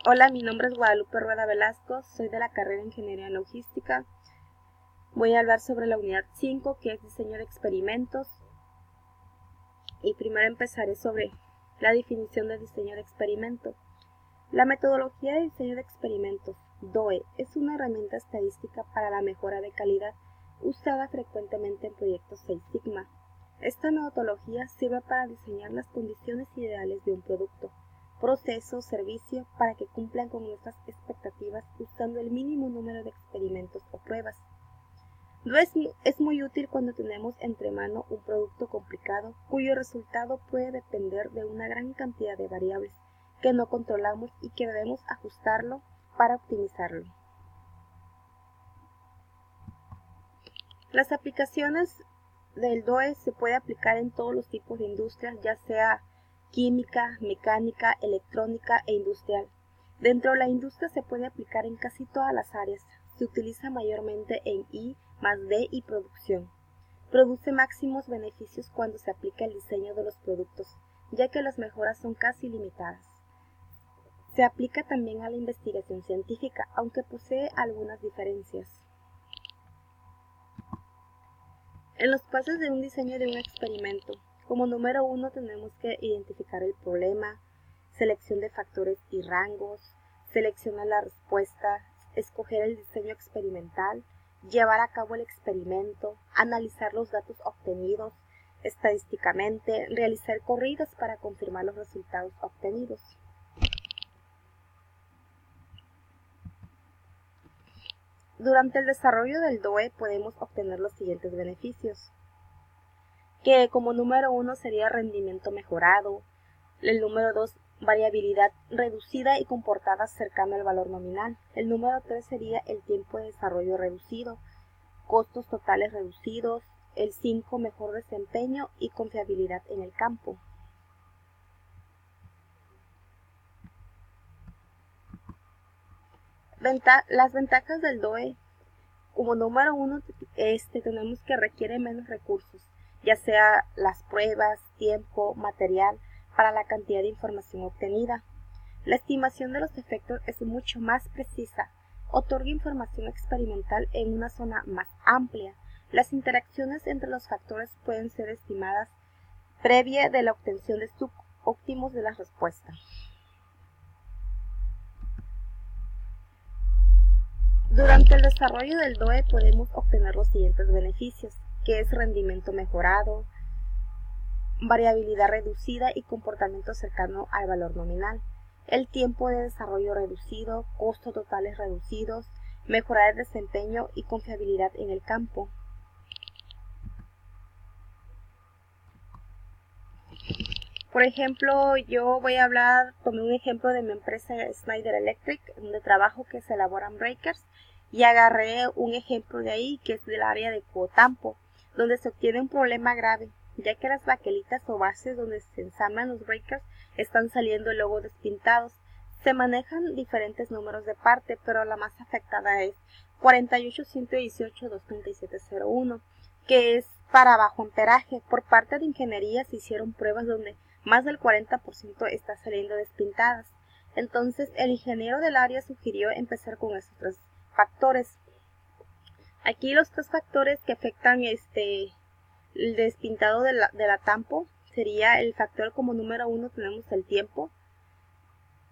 Hola, mi nombre es Guadalupe Rueda Velasco, soy de la carrera de Ingeniería en Logística. Voy a hablar sobre la unidad 5, que es diseño de experimentos. Y primero empezaré sobre la definición de diseño de experimento. La metodología de diseño de experimentos, DOE, es una herramienta estadística para la mejora de calidad usada frecuentemente en proyectos Seis Sigma. Esta metodología sirve para diseñar las condiciones ideales de un producto, proceso o servicio para que cumplan con nuestras expectativas usando el mínimo número de experimentos o pruebas. Es muy útil cuando tenemos entre mano un producto complicado cuyo resultado puede depender de una gran cantidad de variables que no controlamos y que debemos ajustarlo para optimizarlo. Las aplicaciones del DOE se puede aplicar en todos los tipos de industrias, ya sea química, mecánica, electrónica e industrial. Dentro de la industria se puede aplicar en casi todas las áreas. Se utiliza mayormente en I+D y producción. Produce máximos beneficios cuando se aplica el diseño de los productos, ya que las mejoras son casi ilimitadas. Se aplica también a la investigación científica, aunque posee algunas diferencias. En los pasos de un diseño de un experimento, como número 1 tenemos que identificar el problema, selección de factores y rangos, seleccionar la respuesta, escoger el diseño experimental, llevar a cabo el experimento, analizar los datos obtenidos estadísticamente, realizar corridas para confirmar los resultados obtenidos. Durante el desarrollo del DOE podemos obtener los siguientes beneficios, que como número 1 sería rendimiento mejorado, el número 2 variabilidad reducida y comportada cercana al valor nominal, el número 3 sería el tiempo de desarrollo reducido, costos totales reducidos, el 5 mejor desempeño y confiabilidad en el campo. Las ventajas del DOE. Como número 1 tenemos que requiere menos recursos, ya sea las pruebas, tiempo, material, para la cantidad de información obtenida. La estimación de los efectos es mucho más precisa, otorga información experimental en una zona más amplia. Las interacciones entre los factores pueden ser estimadas previa de la obtención de subóptimos de la respuesta. Durante el desarrollo del DOE podemos obtener los siguientes beneficios, que es rendimiento mejorado, variabilidad reducida y comportamiento cercano al valor nominal, el tiempo de desarrollo reducido, costos totales reducidos, mejora de desempeño y confiabilidad en el campo. Por ejemplo, yo voy a tomé un ejemplo de mi empresa Schneider Electric, donde trabajo, que se elaboran breakers, y agarré un ejemplo de ahí, que es del área de Cotampo, donde se obtiene un problema grave, ya que las baquelitas o bases donde se ensamblan los breakers están saliendo luego despintados. Se manejan diferentes números de parte, pero la más afectada es 48.118.237.01, que es para bajo amperaje. Por parte de ingeniería se hicieron pruebas donde más del 40% está saliendo despintadas. Entonces el ingeniero del área sugirió empezar con estos tres factores. Aquí los tres factores que afectan el despintado de la tampo sería el factor como número 1 tenemos el tiempo.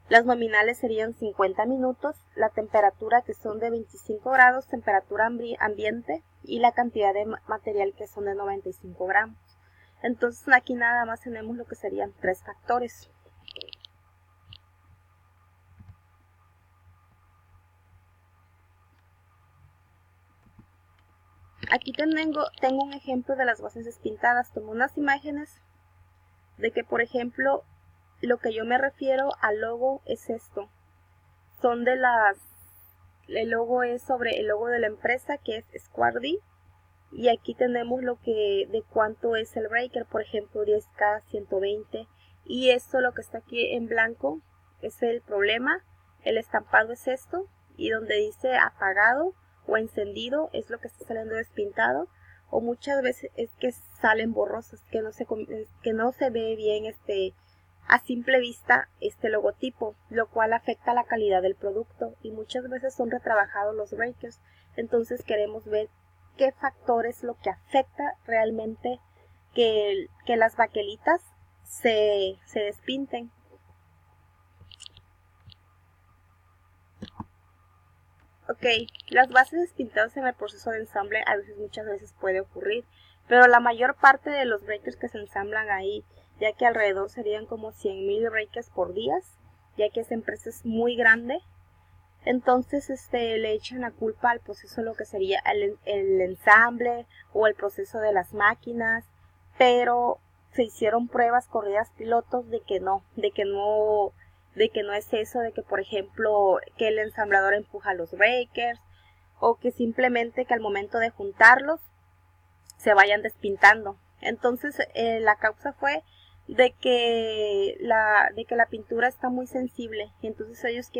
Las nominales serían 50 minutos, la temperatura, que son de 25 grados, temperatura ambiente, y la cantidad de material, que son de 95 gramos. Entonces aquí nada más tenemos lo que serían tres factores. Aquí tengo un ejemplo de las bases despintadas. Tomé unas imágenes de que, por ejemplo, lo que yo me refiero al logo es esto. Son el logo es sobre el logo de la empresa, que es Squardi. Y aquí tenemos de cuánto es el breaker, por ejemplo 10K, 120, y esto, lo que está aquí en blanco, es el problema. El estampado es esto, y donde dice apagado o encendido es lo que está saliendo despintado, o muchas veces es que salen borrosos, que no se ve bien a simple vista este logotipo, lo cual afecta la calidad del producto y muchas veces son retrabajados los breakers. Entonces queremos ver qué factor es lo que afecta realmente que las baquelitas se despinten. Ok, las bases despintadas en el proceso de ensamble muchas veces puede ocurrir, pero la mayor parte de los breakers que se ensamblan ahí, ya que alrededor serían como 100,000 breakers por día, ya que esa empresa es muy grande, entonces le echan la culpa al proceso, lo que sería el ensamble o el proceso de las máquinas, pero se hicieron pruebas, corridas pilotos de que no es eso, de que por ejemplo que el ensamblador empuja los breakers o que simplemente que al momento de juntarlos se vayan despintando. Entonces la causa fue de que la pintura está muy sensible y entonces ellos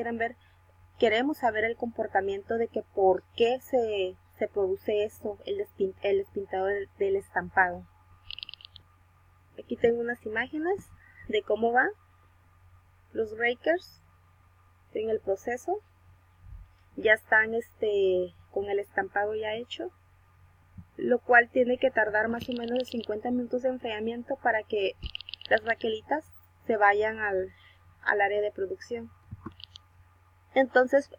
queremos saber el comportamiento de que por qué se produce eso, el despintado del estampado. Aquí tengo unas imágenes de cómo va los breakers en el proceso. Ya están con el estampado ya hecho, lo cual tiene que tardar más o menos de 50 minutos de enfriamiento para que las baquelitas se vayan al área de producción. Entonces,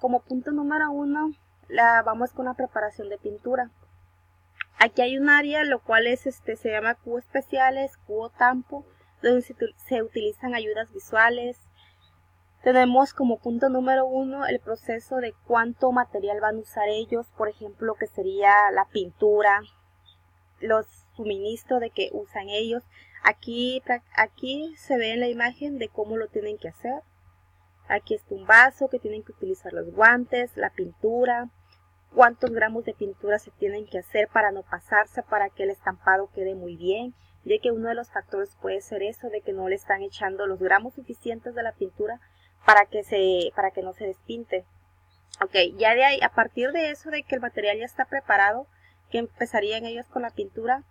como punto número 1, vamos con la preparación de pintura. Aquí hay un área, lo cual es se llama cubo especiales, cubo tampo, donde se utilizan ayudas visuales. Tenemos como punto número 1 el proceso de cuánto material van a usar ellos, por ejemplo, lo que sería la pintura, los suministros de que usan ellos. Aquí se ve en la imagen de cómo lo tienen que hacer. Aquí está un vaso que tienen que utilizar los guantes, la pintura, cuántos gramos de pintura se tienen que hacer para no pasarse, para que el estampado quede muy bien, ya que uno de los factores puede ser eso, de que no le están echando los gramos suficientes de la pintura para que no se despinte. Ok, ya de ahí, a partir de eso, de que el material ya está preparado, que empezarían ellos con la pintura,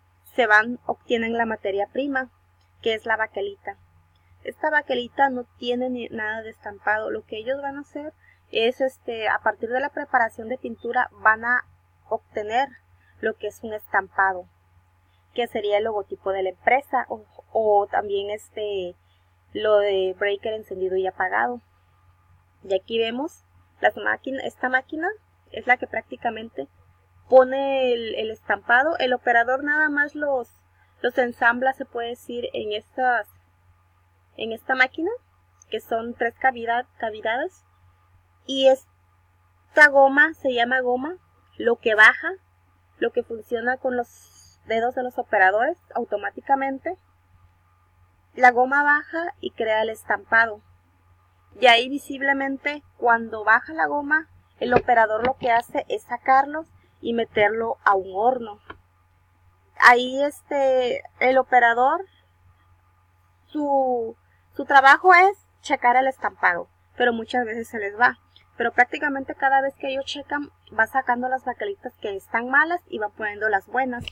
obtienen la materia prima, que es la baquelita. Esta baquelita no tiene nada de estampado. Lo que ellos van a hacer es, a partir de la preparación de pintura, van a obtener lo que es un estampado, que sería el logotipo de la empresa, o también lo de breaker encendido y apagado. Y aquí vemos esta máquina es la que prácticamente pone el estampado. El operador nada más los ensambla, se puede decir, en esta máquina, que son 3 cavidades, y esta goma se llama goma, lo que baja, lo que funciona con los dedos de los operadores automáticamente. La goma baja y crea el estampado. Y ahí visiblemente cuando baja la goma, el operador lo que hace es sacarlos y meterlo a un horno. Ahí el operador, su trabajo es checar el estampado, pero muchas veces se les va. Pero prácticamente cada vez que ellos checan, va sacando las baquelitas que están malas y va poniendo las buenas.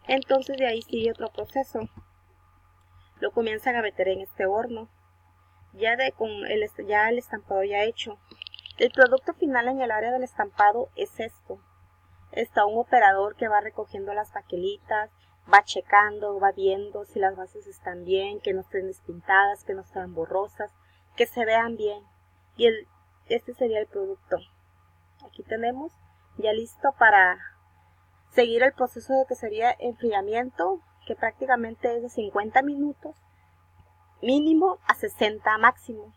Entonces de ahí sigue otro proceso. Lo comienzan a meter en este horno, con el estampado ya hecho. El producto final en el área del estampado es esto. Está un operador que va recogiendo las baquelitas, va checando, va viendo si las bases están bien, que no estén despintadas, que no estén borrosas, que se vean bien. Y este sería el producto. Aquí tenemos ya listo para seguir el proceso de que sería enfriamiento, que prácticamente es de 50 minutos mínimo a 60 máximo.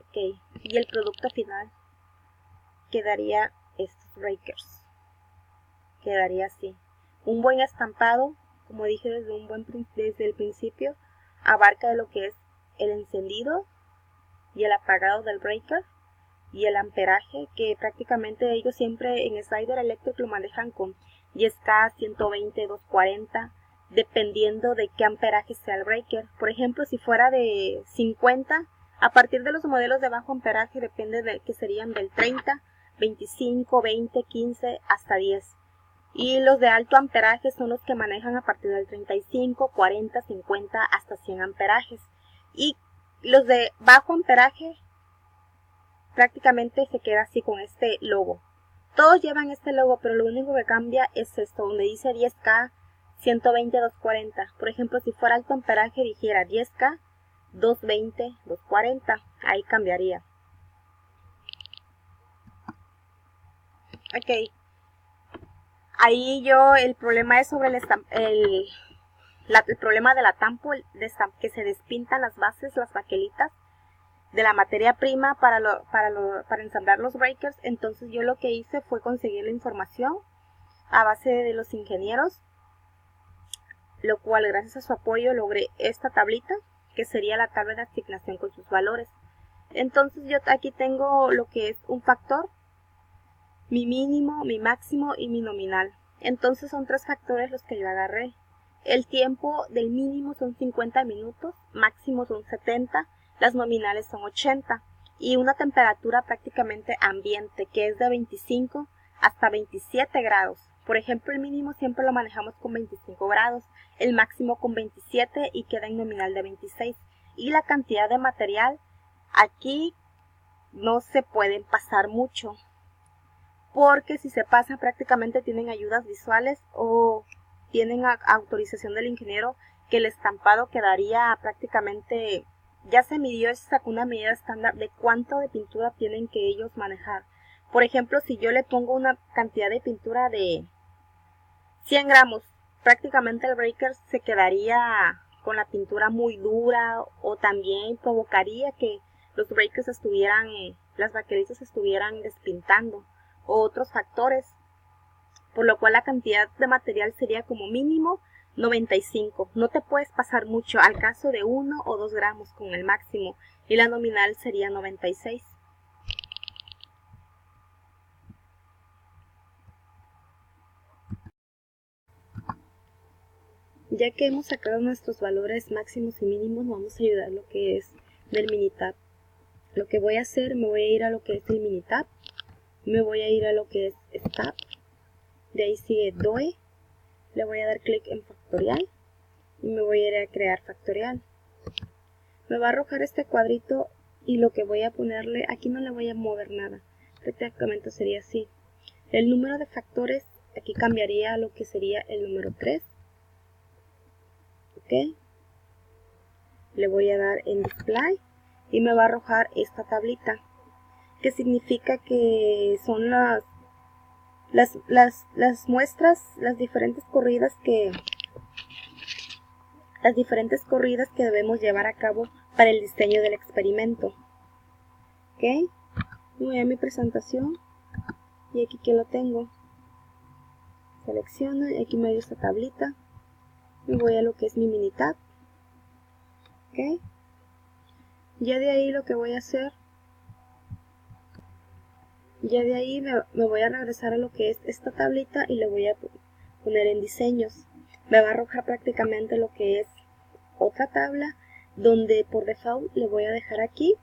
Ok, y el producto final quedaría estos breakers. Quedaría así. Un buen estampado, como dije desde el principio, abarca de lo que es el encendido y el apagado del breaker y el amperaje, que prácticamente ellos siempre en Schneider Electric lo manejan con 10K, 120, 240, dependiendo de qué amperaje sea el breaker. Por ejemplo, si fuera de 50, a partir de los modelos de bajo amperaje depende de que serían del 30, 25, 20, 15 hasta 10. Y los de alto amperaje son los que manejan a partir del 35, 40, 50 hasta 100 amperajes. Y los de bajo amperaje prácticamente se queda así con este logo. Todos llevan este logo, pero lo único que cambia es esto, donde dice 10K, 120, 240. Por ejemplo, si fuera alto amperaje dijera 10K, 220, 240. Ahí cambiaría. Ok. Ahí el problema es sobre el problema de la tampo, que se despintan las bases, las baquelitas de la materia prima para ensamblar los breakers. Entonces yo lo que hice fue conseguir la información a base de los ingenieros, lo cual gracias a su apoyo logré esta tablita, que sería la tabla de asignación con sus valores. Entonces yo aquí tengo lo que es un factor, mi mínimo, mi máximo y mi nominal. Entonces son 3 factores los que yo agarré. El tiempo del mínimo son 50 minutos, máximo son 70, las nominales son 80 y una temperatura prácticamente ambiente que es de 25 hasta 27 grados. Por ejemplo, el mínimo siempre lo manejamos con 25 grados, el máximo con 27 y queda en nominal de 26. Y la cantidad de material, aquí no se pueden pasar mucho, porque si se pasa prácticamente tienen ayudas visuales o tienen autorización del ingeniero que el estampado quedaría prácticamente, ya se midió, se sacó una medida estándar de cuánto de pintura tienen que ellos manejar. Por ejemplo, si yo le pongo una cantidad de pintura de 100 gramos, prácticamente el breaker se quedaría con la pintura muy dura, o también provocaría que los breakers las baquelitas estuvieran despintando, o otros factores, por lo cual la cantidad de material sería como mínimo 95. No te puedes pasar mucho, al caso de 1 o 2 gramos con el máximo, y la nominal sería 96. Ya que hemos sacado nuestros valores máximos y mínimos, vamos a ayudar lo que es del Minitab. Lo que voy a hacer, me voy a ir a lo que es el Minitab, me voy a ir a lo que es Stab, de ahí sigue DOE, le voy a dar clic en factorial y me voy a ir a crear factorial. Me va a arrojar este cuadrito y lo que voy a ponerle, aquí no le voy a mover nada, prácticamente sería así. El número de factores, aquí cambiaría a lo que sería el número 3. Ok, le voy a dar en display y me va a arrojar esta tablita, que significa que son las muestras, las diferentes corridas que debemos llevar a cabo para el diseño del experimento. Ok, voy a mi presentación y aquí que lo tengo, selecciono y aquí me doy esta tablita y voy a lo que es mi Minitab. Ok, ya de ahí lo que voy a hacer, ya de ahí me voy a regresar a lo que es esta tablita y le voy a poner en diseños. Me va a arrojar prácticamente lo que es otra tabla, donde por default le voy a dejar aquí,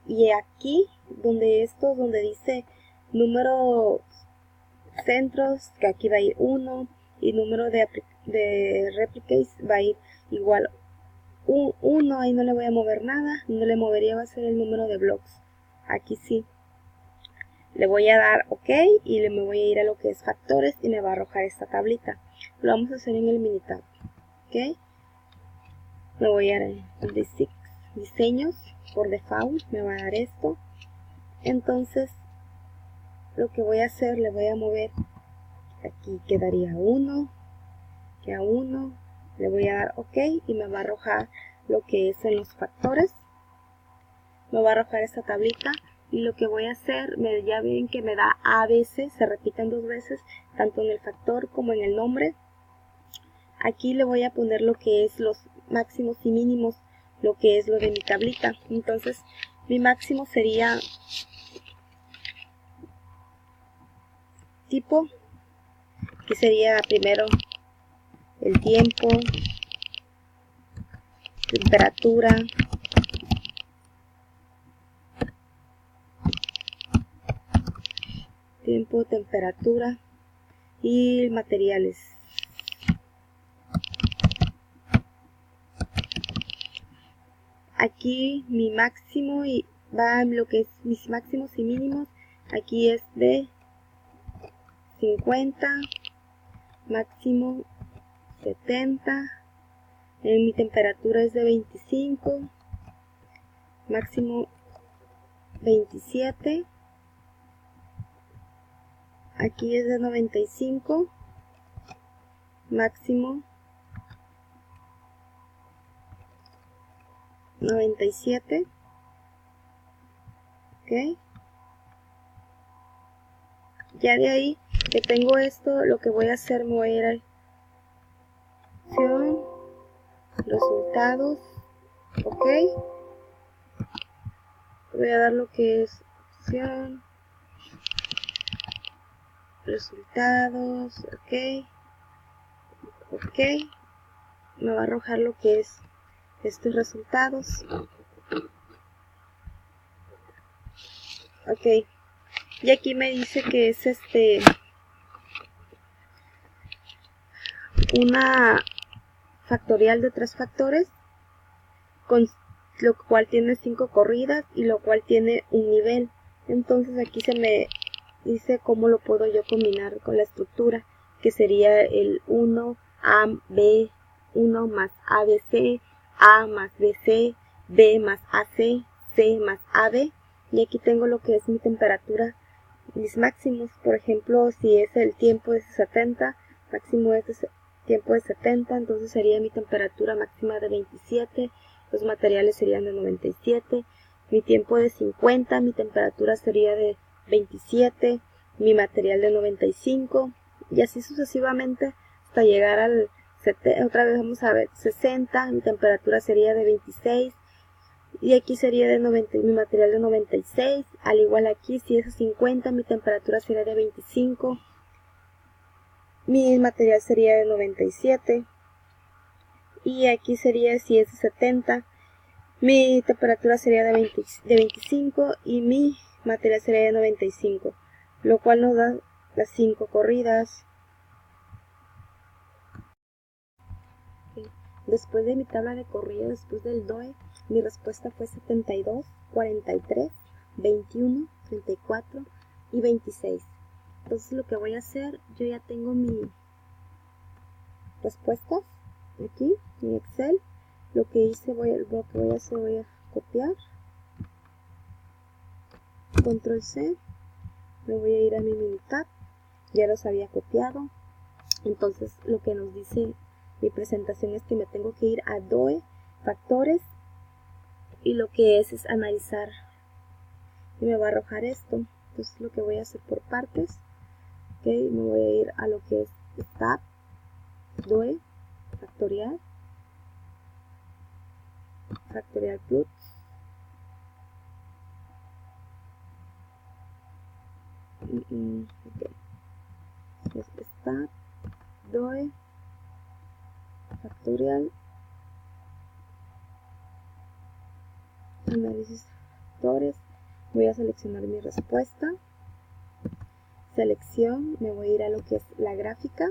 y aquí donde dice número centros, que aquí va a ir 1, y número de replicates va a ir igual 1, ahí no le voy a mover nada, no le movería, va a ser el número de blocks, aquí sí. Le voy a dar OK y me voy a ir a lo que es factores y me va a arrojar esta tablita. Lo vamos a hacer en el Minitab. Ok, me voy a ir a diseños, por default me va a dar esto. Entonces lo que voy a hacer, le voy a mover, aquí quedaría 1, queda 1, le voy a dar OK y me va a arrojar lo que es en los factores. Me va a arrojar esta tablita. Y lo que voy a hacer, ya ven que me da A veces, se repiten 2 veces, tanto en el factor como en el nombre. Aquí le voy a poner lo que es los máximos y mínimos, lo que es lo de mi tablita. Entonces, mi máximo sería tipo, que sería primero el tiempo, temperatura, y materiales. Aquí mi máximo y va lo que es mis máximos y mínimos. Aquí es de 50, máximo 70. Mi temperatura es de 25, máximo 27. Aquí es de 95, máximo 97. Ok. Ya de ahí que tengo esto, lo que voy a hacer, me voy a ir a opción, resultados, ok. Voy a dar lo que es opción, resultados, ok. Ok. Me va a arrojar lo que es estos resultados. Ok. Y aquí me dice que es una factorial de 3 factores, con lo cual tiene 5 corridas y lo cual tiene un nivel. Entonces aquí se me dice cómo lo puedo yo combinar con la estructura, que sería el 1 A, B, 1 más ABC, A más BC, B más AC, C más AB. Y aquí tengo lo que es mi temperatura, mis máximos. Por ejemplo, si es el tiempo de 70, máximo es de tiempo de 70, entonces sería mi temperatura máxima de 27, los materiales serían de 97, mi tiempo de 50, mi temperatura sería de 27, mi material de 95, y así sucesivamente hasta llegar al otra vez vamos a ver 60, mi temperatura sería de 26, y aquí sería de 90, mi material de 96, al igual aquí si es a 50, mi temperatura sería de 25, mi material sería de 97, y aquí sería si es de 70, mi temperatura sería de 25 y mi material sería de 95, lo cual nos da las 5 corridas. Después de mi tabla de corrida, después del DOE, mi respuesta fue 72, 43, 21, 34 y 26. Entonces lo que voy a hacer, yo ya tengo mis respuestas aquí en Excel. Lo que hice, voy a copiar, control C, me voy a ir a mi minitab, ya los había copiado. Entonces lo que nos dice mi presentación es que me tengo que ir a DOE, factores, y lo que es analizar, y me va a arrojar esto. Entonces lo que voy a hacer por partes, ok, me voy a ir a lo que es Stat, DOE, factorial, factorial plus, okay. Es Stat, DOE, factorial, análisis factores. Voy a seleccionar mi respuesta, selección, me voy a ir a lo que es la gráfica,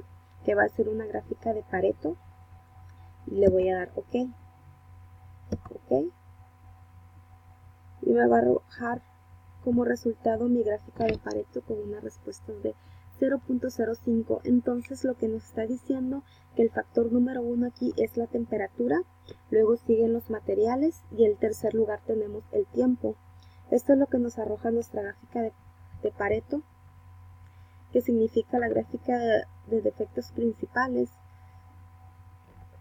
que va a ser una gráfica de Pareto, y le voy a dar OK, OK, y me va a arrojar como resultado mi gráfica de Pareto con unas respuestas de 0.05. Entonces lo que nos está diciendo que el factor número 1 aquí es la temperatura, luego siguen los materiales y en tercer lugar tenemos el tiempo. Esto es lo que nos arroja nuestra gráfica de Pareto, que significa la gráfica de defectos principales.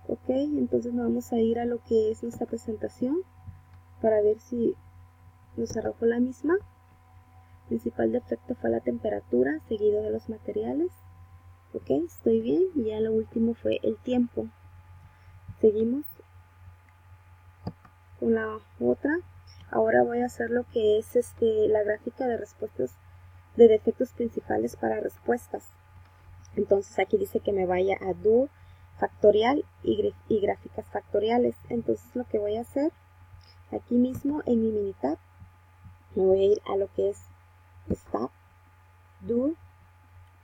Ok, entonces nos vamos a ir a lo que es nuestra presentación para ver si nos arrojó la misma. Principal defecto fue la temperatura, seguido de los materiales. Ok, estoy bien. Y ya lo último fue el tiempo. Seguimos con la otra. Ahora voy a hacer lo que es la gráfica de respuestas de defectos principales para respuestas. Entonces aquí dice que me vaya a Do, factorial y gráficas factoriales. Entonces lo que voy a hacer aquí mismo en mi minitab, me voy a ir a lo que es Stat, Do,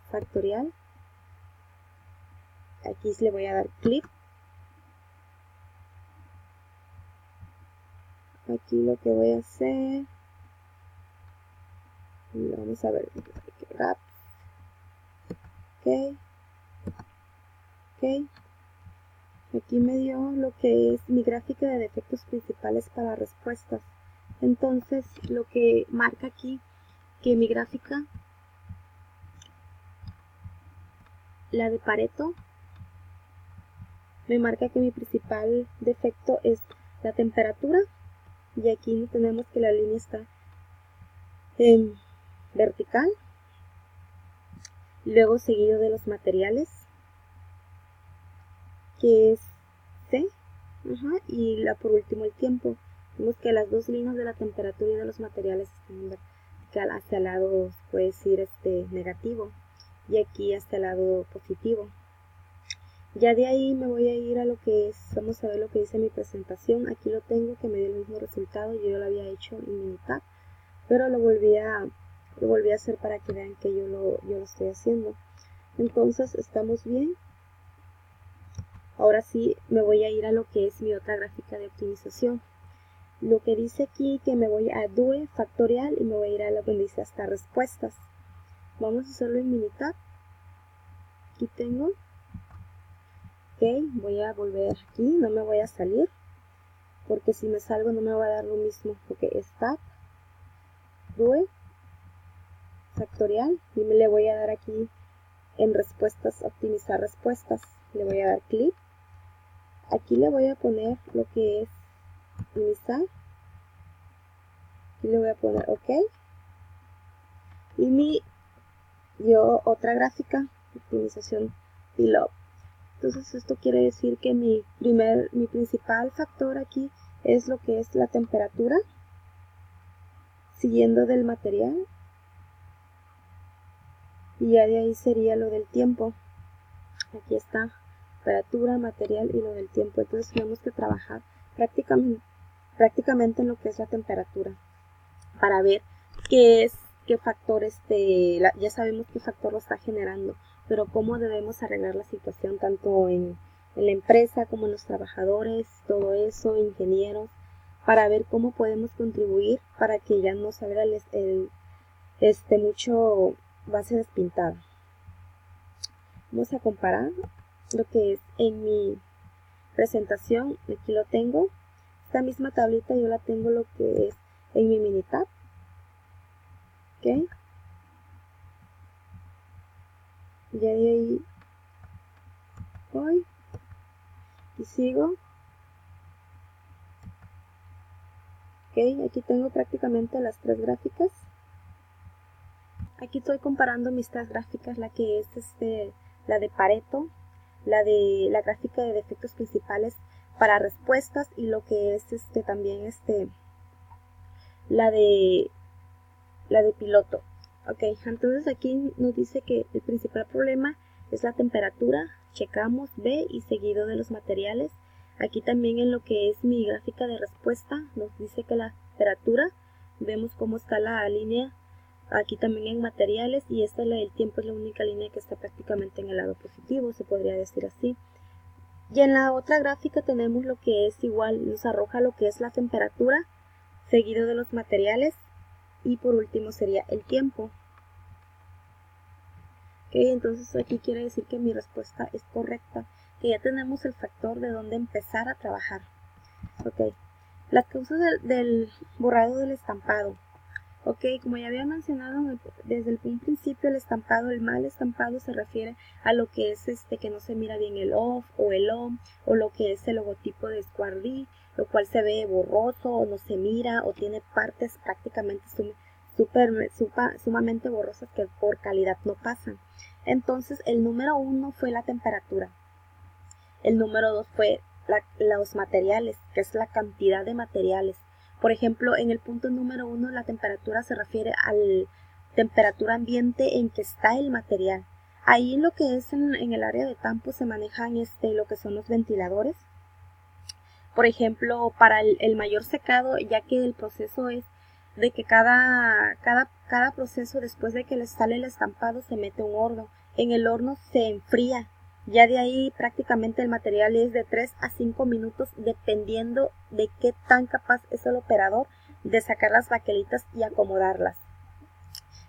factorial, aquí le voy a dar clip. Aquí lo que voy a hacer, vamos a ver, wrap, ok, aquí me dio lo que es mi gráfica de defectos principales para respuestas. Entonces lo que marca aquí que mi gráfica, la de Pareto, me marca que mi principal defecto es la temperatura, y aquí tenemos que la línea está en vertical, luego seguido de los materiales, que es C, y por último el tiempo. Vemos que las dos líneas de la temperatura y de los materiales están en vertical, hacia el lado puede decir negativo, y aquí hacia el lado positivo. Ya de ahí me voy a ir a lo que es, vamos a ver lo que dice mi presentación. Aquí lo tengo, que me dio el mismo resultado. Yo lo había hecho en Minitab, pero lo volví a hacer para que vean que yo lo estoy haciendo. Entonces estamos bien. Ahora sí me voy a ir a lo que es mi otra gráfica de optimización. Lo que dice aquí que me voy a DUE factorial y me voy a ir a lo que dice hasta respuestas. Vamos a hacerlo en Minitab. Aquí tengo. Ok, voy a volver aquí, no me voy a salir, porque si me salgo no me va a dar lo mismo. Ok, Stat, DUE, factorial, y le voy a dar aquí en respuestas, optimizar respuestas. Le voy a dar clic. Aquí le voy a poner lo que es optimizar. Aquí le voy a poner OK. Y dio otra gráfica, optimización pilot. Entonces esto quiere decir que mi principal factor aquí es lo que es la temperatura, siguiendo del material, y ya de ahí sería lo del tiempo. Aquí está temperatura, material y lo del tiempo. Entonces tenemos que trabajar prácticamente en lo que es la temperatura para ver qué factor ya sabemos qué factor lo está generando, pero cómo debemos arreglar la situación tanto en la empresa como en los trabajadores, todo eso, ingenieros, para ver cómo podemos contribuir para que ya no salga mucho base despintada. Vamos a comparar lo que es en mi presentación. Aquí lo tengo, esta misma tablita yo la tengo lo que es en mi Minitab. Ok, ya de ahí voy y sigo. Ok, aquí tengo prácticamente las tres gráficas. Aquí estoy comparando mis tres gráficas, la que es la de Pareto, la gráfica de defectos principales para respuestas, y lo que es también la de piloto. Ok, entonces aquí nos dice que el principal problema es la temperatura, checamos B y seguido de los materiales. Aquí también en lo que es mi gráfica de respuesta nos dice que la temperatura, vemos cómo está la línea aquí también en materiales, y esta la del tiempo es la única línea que está prácticamente en el lado positivo, se podría decir así. Y en la otra gráfica tenemos lo que es igual, nos arroja lo que es la temperatura, seguido de los materiales, y por último sería el tiempo. Ok, entonces aquí quiere decir que mi respuesta es correcta, que ya tenemos el factor de dónde empezar a trabajar. Ok, las causas del borrado del estampado. Ok, como ya había mencionado desde un principio, el mal estampado se refiere a lo que es que no se mira bien el off o el on, o lo que es el logotipo de Square, lo cual se ve borroso o no se mira o tiene partes prácticamente sumamente borrosas que por calidad no pasan. Entonces el número 1 fue la temperatura, el número 2 fue los materiales, que es la cantidad de materiales. Por ejemplo, en el punto número 1 la temperatura se refiere a la temperatura ambiente en que está el material. Ahí en lo que es en el área de campo se manejan lo que son los ventiladores. Por ejemplo, para el mayor secado, ya que el proceso es de que cada proceso, después de que les sale el estampado, se mete un horno. En el horno se enfría Ya de ahí prácticamente el material es de 3 a 5 minutos dependiendo de qué tan capaz es el operador de sacar las baquelitas y acomodarlas.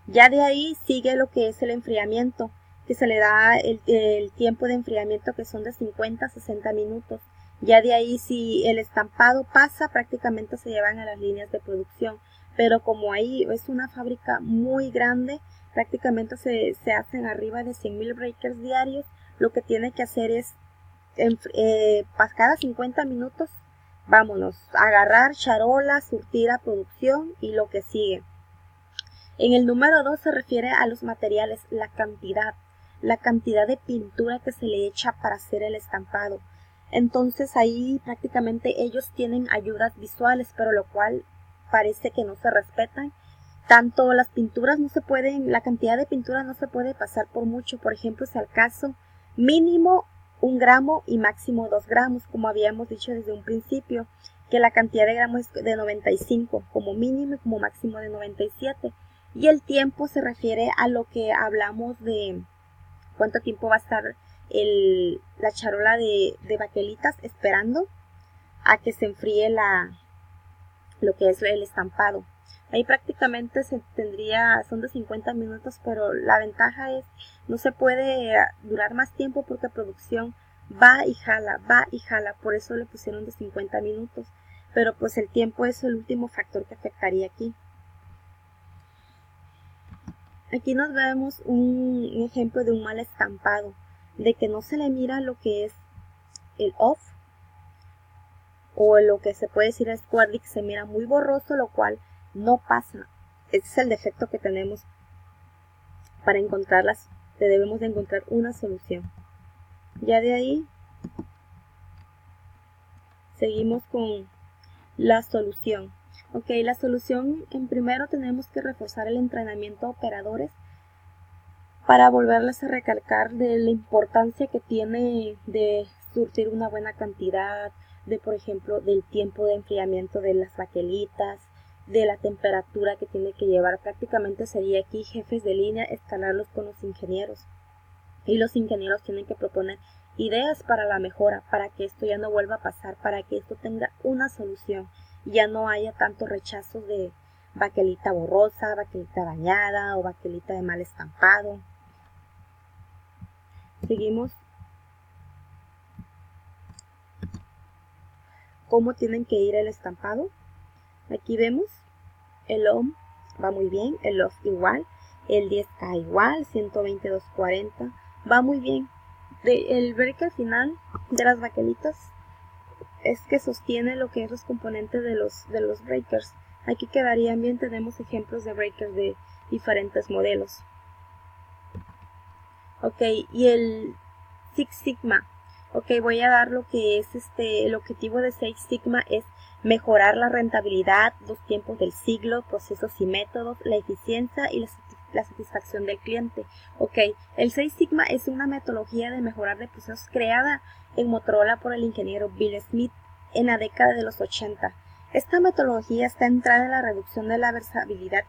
Ya de ahí sigue lo que es el enfriamiento, que se le da el tiempo de enfriamiento que son de 50 a 60 minutos. Ya de ahí si el estampado pasa prácticamente se llevan a las líneas de producción, pero como ahí es una fábrica muy grande, prácticamente se hacen arriba de 100,000 breakers diarios. Lo que tiene que hacer es cada 50 minutos, vámonos, agarrar charola, surtir a producción y lo que sigue. En el número 2 se refiere a los materiales, la cantidad de pintura que se le echa para hacer el estampado. Entonces ahí prácticamente ellos tienen ayudas visuales, pero lo cual parece que no se respetan. Tanto las pinturas no se pueden, la cantidad de pintura no se puede pasar por mucho. Por ejemplo, es el caso mínimo 1 gramo y máximo 2 gramos, como habíamos dicho desde un principio, que la cantidad de gramos es de 95 como mínimo y como máximo de 97. Y el tiempo se refiere a lo que hablamos de cuánto tiempo va a estar la charola de baquelitas esperando a que se enfríe lo que es el estampado. Ahí prácticamente son de 50 minutos, pero la ventaja es no se puede durar más tiempo porque producción va y jala, por eso le pusieron de 50 minutos. Pero pues el tiempo es el último factor que afectaría aquí. Aquí nos vemos un ejemplo de un mal estampado, de que no se le mira lo que es el off, o lo que se puede decir es Quadric, se mira muy borroso, lo cual no pasa. Ese es el defecto que tenemos. Para encontrarlas, debemos de encontrar una solución. Ya de ahí, seguimos con la solución. Ok, la solución, en primero tenemos que reforzar el entrenamiento a operadores para volverles a recalcar de la importancia que tiene de surtir una buena cantidad, de por ejemplo del tiempo de enfriamiento de las baquelitas, de la temperatura que tiene que llevar. Prácticamente sería aquí jefes de línea escalarlos con los ingenieros, y los ingenieros tienen que proponer ideas para la mejora, para que esto ya no vuelva a pasar, para que esto tenga una solución, ya no haya tantos rechazos de baquelita borrosa, baquelita dañada o baquelita de mal estampado. Seguimos cómo tienen que ir el estampado. Aquí vemos el OM va muy bien, el OFF igual, el 10K igual, 122.40 va muy bien. El breaker final de las baquelitas es que sostiene lo que es los componentes de los breakers. Aquí quedarían bien, tenemos ejemplos de breakers de diferentes modelos. Ok, y el Six Sigma. Ok, voy a dar lo que es el objetivo de Six Sigma es mejorar la rentabilidad, los tiempos del siglo, procesos y métodos, la eficiencia y la satisfacción del cliente. Ok, el Six Sigma es una metodología de mejorar de procesos creada en Motorola por el ingeniero Bill Smith en la década de los 80. Esta metodología está centrada en la reducción de la versatilidad,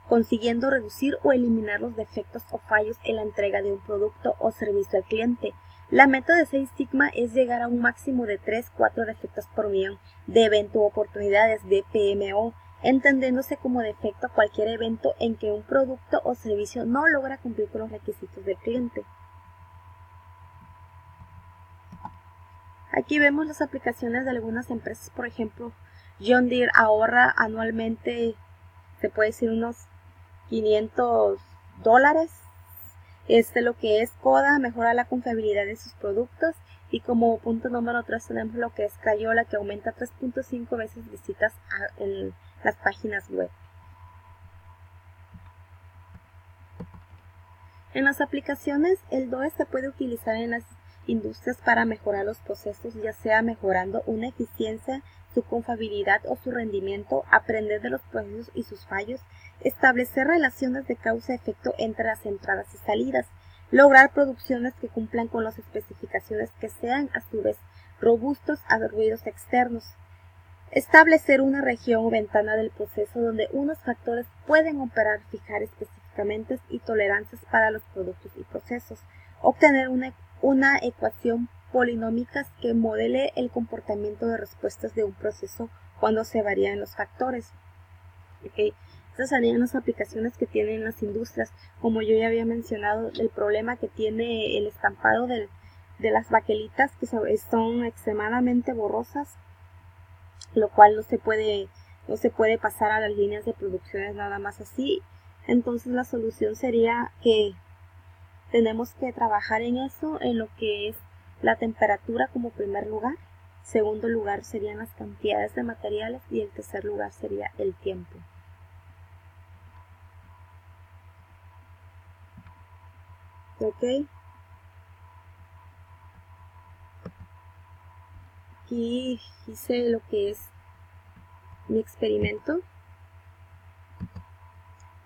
consiguiendo reducir o eliminar los defectos o fallos en la entrega de un producto o servicio al cliente. La meta de Six Sigma es llegar a un máximo de 3-4 defectos por millón de evento o oportunidades de PMO, entendiéndose como defecto cualquier evento en que un producto o servicio no logra cumplir con los requisitos del cliente. Aquí vemos las aplicaciones de algunas empresas, por ejemplo, John Deere ahorra anualmente, se puede decir, unos $500. Lo que es Coda mejora la confiabilidad de sus productos, y como punto número 3 tenemos lo que es Crayola, que aumenta 3.5 veces visitas en las páginas web. En las aplicaciones, el DOE se puede utilizar en las industrias para mejorar los procesos, ya sea mejorando una eficiencia, su confiabilidad o su rendimiento, aprender de los procesos y sus fallos, establecer relaciones de causa-efecto entre las entradas y salidas, lograr producciones que cumplan con las especificaciones que sean a su vez robustos a ruidos externos, establecer una región o ventana del proceso donde unos factores pueden operar, fijar específicamente y tolerancias para los productos y procesos, obtener una una ecuación polinómica que modele el comportamiento de respuestas de un proceso cuando se varían los factores. Okay. Estas serían las aplicaciones que tienen las industrias. Como yo ya había mencionado, el problema que tiene el estampado de las baquelitas, que son extremadamente borrosas, lo cual no se puede pasar a las líneas de producciones nada más así. Entonces la solución sería que tenemos que trabajar en eso, en lo que es la temperatura como primer lugar. Segundo lugar serían las cantidades de materiales y el tercer lugar sería el tiempo. Ok. Aquí hice lo que es mi experimento,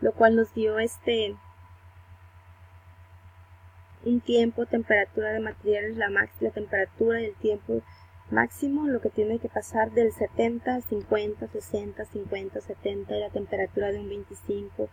lo cual nos dio un tiempo, temperatura de materiales, la temperatura y el tiempo máximo, lo que tiene que pasar del 70, 50, 60, 50, 70 y la temperatura de un 25.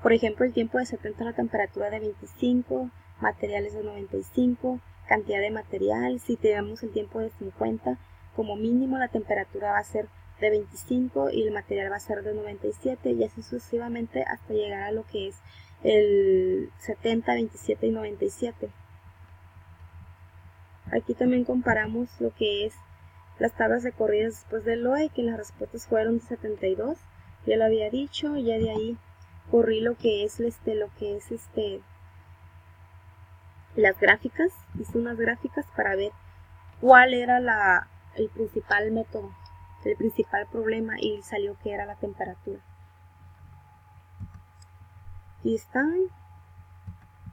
Por ejemplo, el tiempo de 70, la temperatura de 25, materiales de 95, cantidad de material. Si tenemos el tiempo de 50, como mínimo la temperatura va a ser de 25 y el material va a ser de 97 y así sucesivamente hasta llegar a lo que es el 70, 27 y 97. Aquí también comparamos lo que es las tablas de corridas después del LOE, que las respuestas fueron 72, ya lo había dicho, ya de ahí corrí lo que es las gráficas, hice unas gráficas para ver cuál era el principal método, el principal problema, y salió que era la temperatura. Aquí están,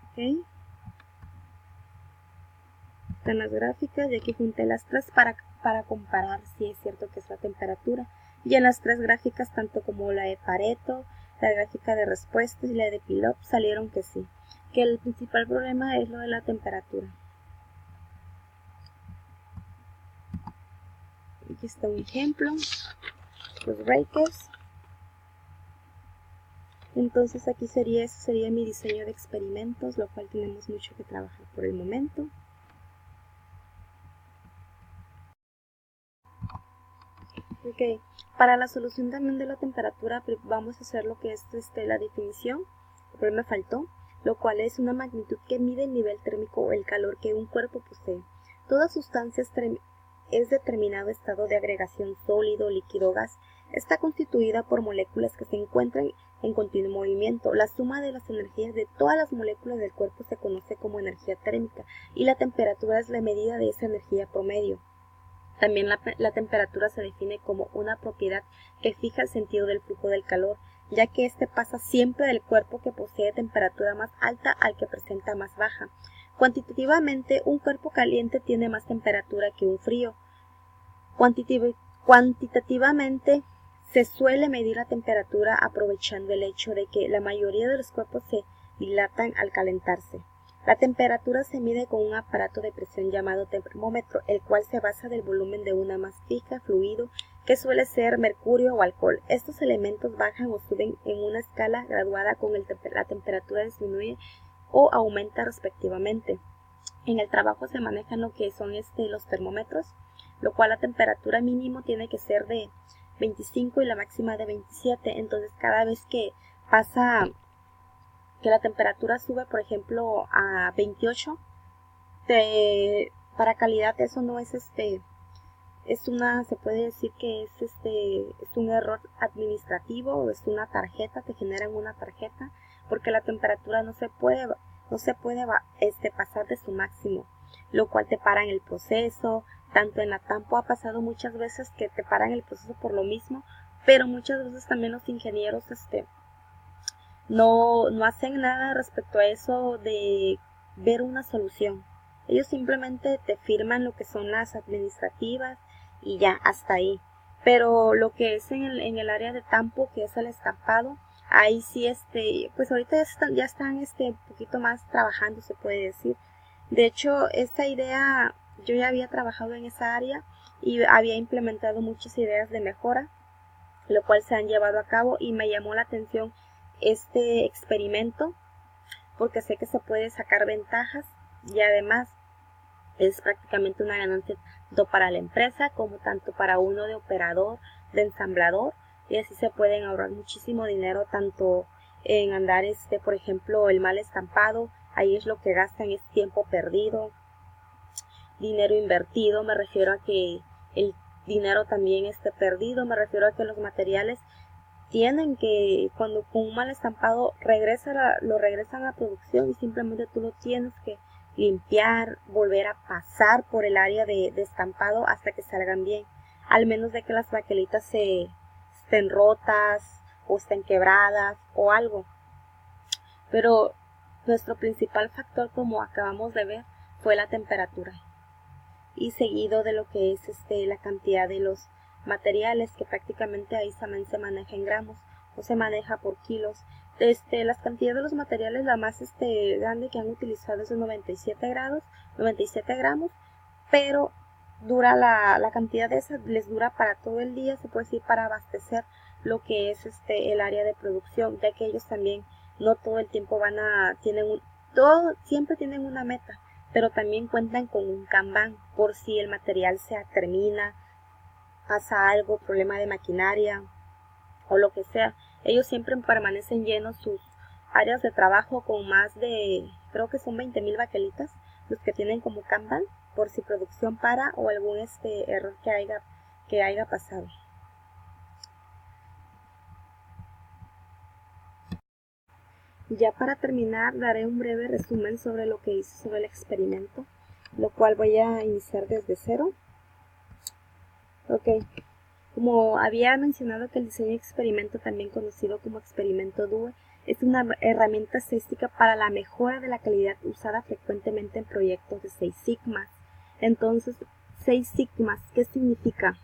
ok, están las gráficas, y aquí junté las tres para comparar si es cierto que es la temperatura. Y en las tres gráficas, tanto como la de Pareto, la gráfica de respuestas y la de Pilot, salieron que sí, que el principal problema es lo de la temperatura. Aquí está un ejemplo, los breakers. Entonces aquí ese sería mi diseño de experimentos, lo cual tenemos mucho que trabajar por el momento. Ok, para la solución también de la temperatura vamos a hacer lo que es la definición, pero me faltó, lo cual es una magnitud que mide el nivel térmico o el calor que un cuerpo posee. Toda sustancia es determinado estado de agregación sólido, líquido o gas. Está constituida por moléculas que se encuentran en continuo movimiento. La suma de las energías de todas las moléculas del cuerpo se conoce como energía térmica y la temperatura es la medida de esa energía promedio. También la temperatura se define como una propiedad que fija el sentido del flujo del calor, ya que éste pasa siempre del cuerpo que posee temperatura más alta al que presenta más baja. Cuantitativamente, un cuerpo caliente tiene más temperatura que un frío. Cuantitativamente, se suele medir la temperatura aprovechando el hecho de que la mayoría de los cuerpos se dilatan al calentarse. La temperatura se mide con un aparato de presión llamado termómetro, el cual se basa del volumen de una mastica, fluido, que suele ser mercurio o alcohol. Estos elementos bajan o suben en una escala graduada con la temperatura disminuye o aumenta respectivamente. En el trabajo se manejan lo que son los termómetros, lo cual la temperatura mínimo tiene que ser de 25 y la máxima de 27. Entonces cada vez que pasa que la temperatura sube, por ejemplo, a 28, para calidad eso no es se puede decir que es un error administrativo, o es una tarjeta, te generan una tarjeta, porque la temperatura no se puede pasar de su máximo, lo cual te paran el proceso. Tanto en la Tampo ha pasado muchas veces que te paran el proceso por lo mismo, pero muchas veces también los ingenieros no hacen nada respecto a eso de ver una solución. Ellos simplemente te firman lo que son las administrativas y ya, hasta ahí. Pero lo que es en el área de Tampo, que es el estampado, ahí sí pues ahorita ya están un poquito más trabajando, se puede decir. De hecho, esta idea yo ya había trabajado en esa área y había implementado muchas ideas de mejora, lo cual se han llevado a cabo, y me llamó la atención este experimento porque sé que se puede sacar ventajas. Y además Es prácticamente una ganancia tanto para la empresa como tanto para uno de operador, de ensamblador, y así se pueden ahorrar muchísimo dinero tanto en andar por ejemplo, el mal estampado. Ahí es lo que gastan, es tiempo perdido, dinero invertido. Me refiero a que el dinero también esté perdido, me refiero a que los materiales tienen que, cuando con un mal estampado lo regresan a la producción y simplemente tú lo tienes que limpiar, volver a pasar por el área de estampado hasta que salgan bien, al menos de que las baquelitas estén rotas o estén quebradas o algo. Pero nuestro principal factor, como acabamos de ver, fue la temperatura, y seguido de lo que es la cantidad de los materiales, que prácticamente ahí también se maneja en gramos o se maneja por kilos. Las cantidades de los materiales, la más grande que han utilizado es de 97 gramos, pero dura la cantidad de esas, les dura para todo el día, se puede decir, para abastecer lo que es el área de producción, ya que ellos también no todo el tiempo siempre tienen una meta, pero también cuentan con un Kanban por si el material se termina, pasa algo, problema de maquinaria o lo que sea. Ellos siempre permanecen llenos sus áreas de trabajo con más de, creo que son 20,000 baquelitas los que tienen como Kanban, por si producción para o algún error que haya pasado. Ya para terminar, daré un breve resumen sobre lo que hice sobre el experimento, lo cual voy a iniciar desde cero. Ok, como había mencionado que el diseño de experimento, también conocido como experimento DUE, es una herramienta estadística para la mejora de la calidad usada frecuentemente en proyectos de 6 sigmas. Entonces, 6 sigmas, ¿qué significa?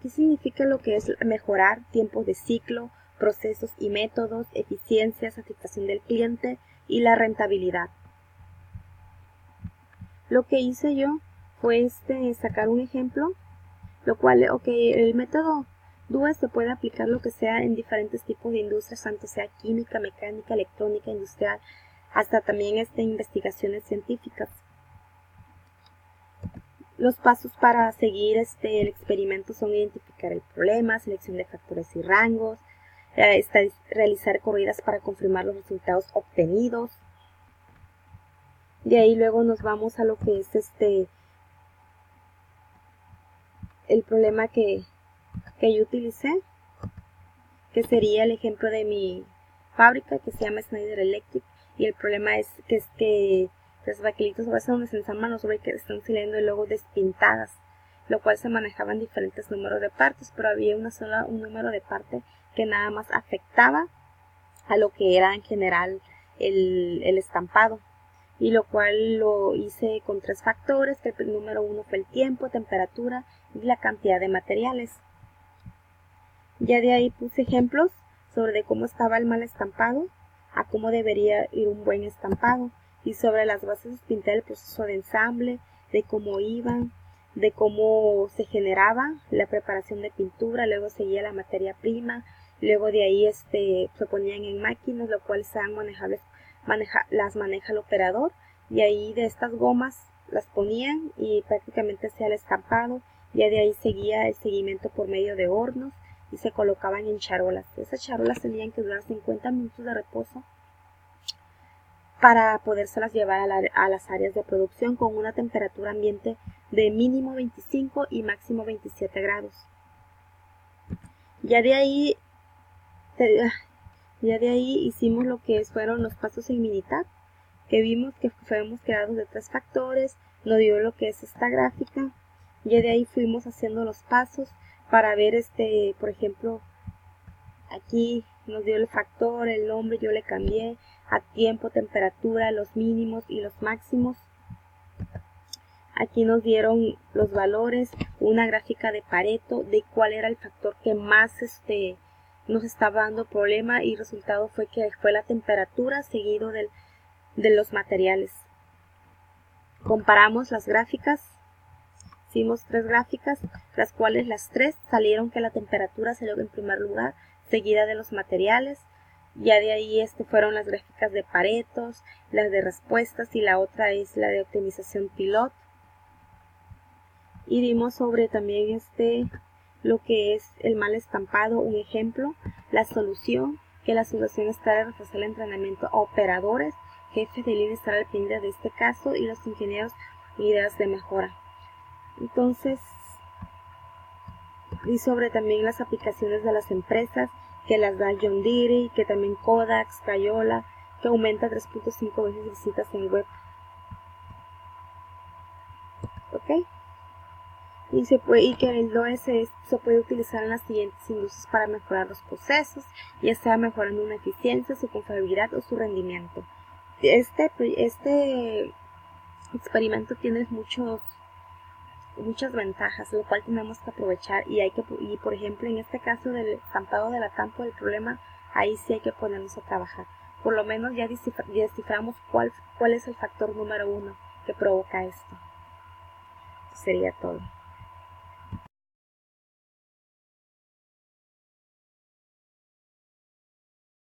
¿Qué significa lo que es mejorar tiempos de ciclo, procesos y métodos, eficiencia, satisfacción del cliente y la rentabilidad? Lo que hice yo fue sacar un ejemplo, lo cual, el método DUE se puede aplicar lo que sea en diferentes tipos de industrias, tanto sea química, mecánica, electrónica, industrial, hasta también investigaciones científicas. Los pasos para seguir el experimento son identificar el problema, selección de factores y rangos, realizar corridas para confirmar los resultados obtenidos. De ahí luego nos vamos a lo que es el problema que yo utilicé, que sería el ejemplo de mi fábrica que se llama Schneider Electric, y el problema es que las baquelitas a veces donde se ensamblan los que están saliendo y luego despintadas, lo cual se manejaban diferentes números de partes, pero había un número de parte que nada más afectaba a lo que era en general el estampado, y lo cual lo hice con 3 factores, que el número 1 fue el tiempo, temperatura y la cantidad de materiales. Ya de ahí puse ejemplos sobre cómo estaba el mal estampado, a cómo debería ir un buen estampado, y sobre las bases pinté el proceso de ensamble, de cómo iban, de cómo se generaba la preparación de pintura, luego seguía la materia prima, luego de ahí se ponían en máquinas, lo cual sean manejables, las maneja el operador, y ahí de estas gomas las ponían y prácticamente hacía el estampado. Ya de ahí seguía el seguimiento por medio de hornos y se colocaban en charolas. Esas charolas tenían que durar 50 minutos de reposo para podérselas llevar a las áreas de producción con una temperatura ambiente de mínimo 25 y máximo 27 grados. Ya de ahí hicimos lo que fueron los pasos en Minitab, que vimos que fuimos creados de 3 factores, nos dio lo que es esta gráfica. Ya de ahí fuimos haciendo los pasos para ver por ejemplo, aquí nos dio el factor, el nombre, yo le cambié a tiempo, temperatura, los mínimos y los máximos. Aquí nos dieron los valores, una gráfica de Pareto de cuál era el factor que más nos estaba dando problema, y el resultado fue que fue la temperatura seguido de los materiales. Comparamos las gráficas. Hicimos 3 gráficas, las cuales las 3 salieron que la temperatura salió en primer lugar, seguida de los materiales. Ya de ahí fueron las gráficas de Paretos, las de respuestas, y la otra es la de optimización pilot. Y vimos sobre también lo que es el mal estampado, un ejemplo, la solución, que la solución está de reforzar el entrenamiento a operadores, jefes de línea, estar al pendiente de este caso, y los ingenieros ideas de mejora. Entonces, y sobre también las aplicaciones de las empresas, que las da John Deere, que también Kodak, Crayola, que aumenta 3.5 veces visitas en web. ¿Ok? Y que el OS se puede utilizar en las siguientes industrias para mejorar los procesos, ya sea mejorando una eficiencia, su confiabilidad o su rendimiento. Este experimento tiene muchas ventajas, lo cual tenemos que aprovechar, y por ejemplo en este caso del estampado de la tampa del problema, ahí sí hay que ponernos a trabajar. Por lo menos ya desciframos cuál es el factor número 1 que provoca esto. Eso sería todo.